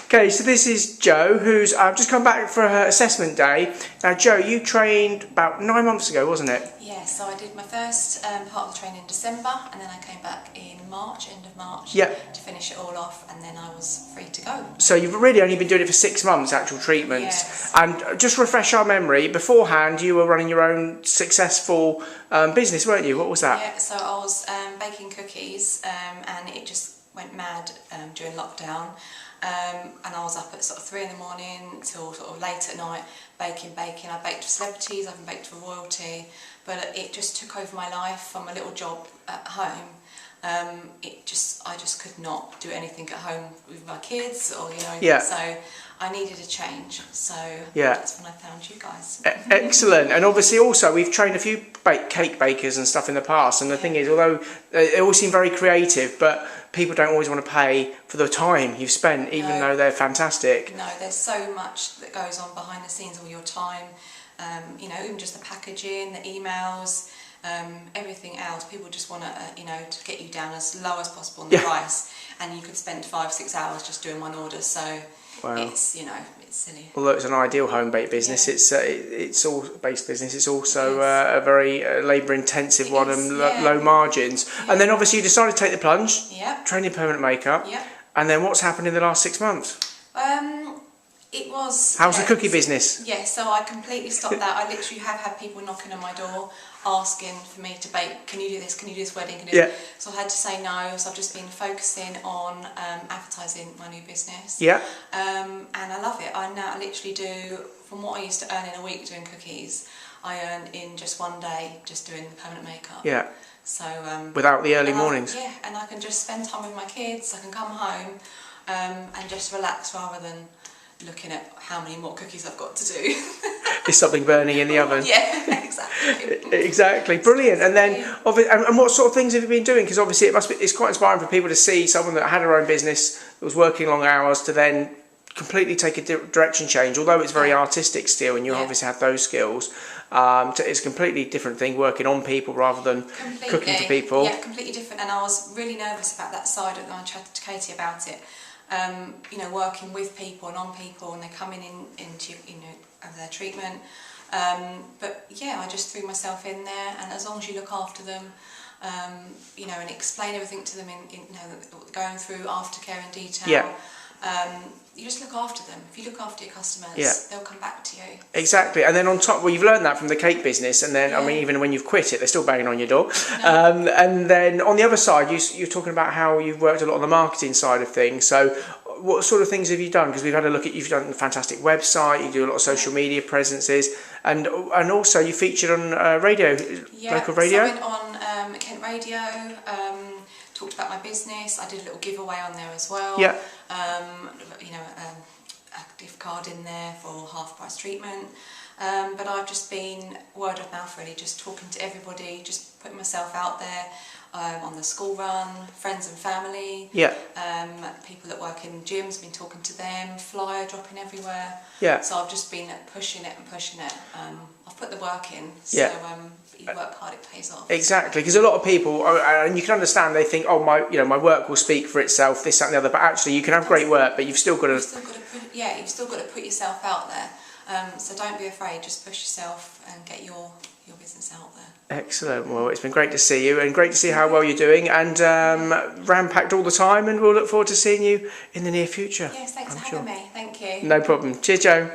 Okay, so this is Jo, who's just come back for her assessment day. Now, Jo, you trained about 9 months ago, wasn't it? Yeah, so I did my first part of the training in December, and then I came back in March, end of March, to finish it all off, and then I was free to go. So you've really only been doing it for 6 months, actual treatments. Yes. And just refresh our memory, beforehand you were running your own successful business, weren't you? What was that? Yeah, so I was baking cookies, and it just went mad during lockdown. And I was up at sort of 3 in the morning till sort of late at night baking. I baked for celebrities, I've baked for royalty, but it just took over my life from a little job at home. I just could not do anything at home with my kids, or so I needed a change. So that's when I found you guys. Excellent. And obviously also we've trained a few cake bakers and stuff in the past, and the thing is, although they all seem very creative, but people don't always want to pay for the time you've spent, even though they're fantastic. No, there's so much that goes on behind the scenes, all your time, even just the packaging, the emails, everything else. People just want to get you down as low as possible in the price, and you could spend 5-6 hours just doing one order. So it's it's silly. Although it's an ideal home baked business, it's all based business. It's also a very labour intensive one and low margins. And then obviously you decided to take the plunge. Yeah. Training permanent makeup. Yeah. And then what's happened in the last 6 months? It was... How's the cookie business? Yeah, so I completely stopped that. I literally have had people knocking on my door asking for me to bake. Can you do this? Can you do this wedding? Can you do this? So I had to say no. So I've just been focusing on advertising my new business. Yeah. And I love it. I literally do, from what I used to earn in a week doing cookies, I earn in just one day just doing the permanent makeup. Yeah. So without the early mornings. Yeah, and I can just spend time with my kids. I can come home and just relax rather than looking at how many more cookies I've got to do. There's something burning in the oven. Yeah, exactly. Exactly, brilliant. And then, and what sort of things have you been doing? Because obviously it's quite inspiring for people to see someone that had her own business, that was working long hours, to then completely take a direction change. Although it's very artistic still, and you obviously have those skills, it's a completely different thing, working on people rather than cooking for people. Yeah, completely different. And I was really nervous about that side of it, and I chatted to Katy about it. Working with people and on people, and they're coming into of their treatment. But yeah, I just threw myself in there, and as long as you look after them, and explain everything to them going through aftercare in detail. Yeah. You just look after them. If you look after your customers, they'll come back to you. Exactly. And then on top, you've learned that from the cake business, and then even when you've quit it, they're still banging on your door. No. And then on the other side, you're talking about how you've worked a lot on the marketing side of things. So what sort of things have you done? Because we've had a look at, you've done a fantastic website, you do a lot of social media presences, and also you featured on radio, local radio. So I went on Kent Radio, talked about my business. I did a little giveaway on there as well. Yeah. A gift card in there for half price treatment. But I've just been word of mouth, really, just talking to everybody, just putting myself out there on the school run, friends and family. Yeah. People that work in gyms, been talking to them, flyer dropping everywhere. Yeah. So I've just been pushing it. I've put the work in. So you work hard, it pays off. Exactly, because a lot of people, and you can understand, they think, oh, my work will speak for itself, this, that, and the other. But actually, you can have great work, but you've still got to. You've still got to put yourself out there. So don't be afraid. Just push yourself and get your business out there. Excellent. Well, it's been great to see you, and great to see how well you're doing, and ram-packed all the time, and we'll look forward to seeing you in the near future. Yes, thanks for having me. Thank you. No problem. Cheers, Jo.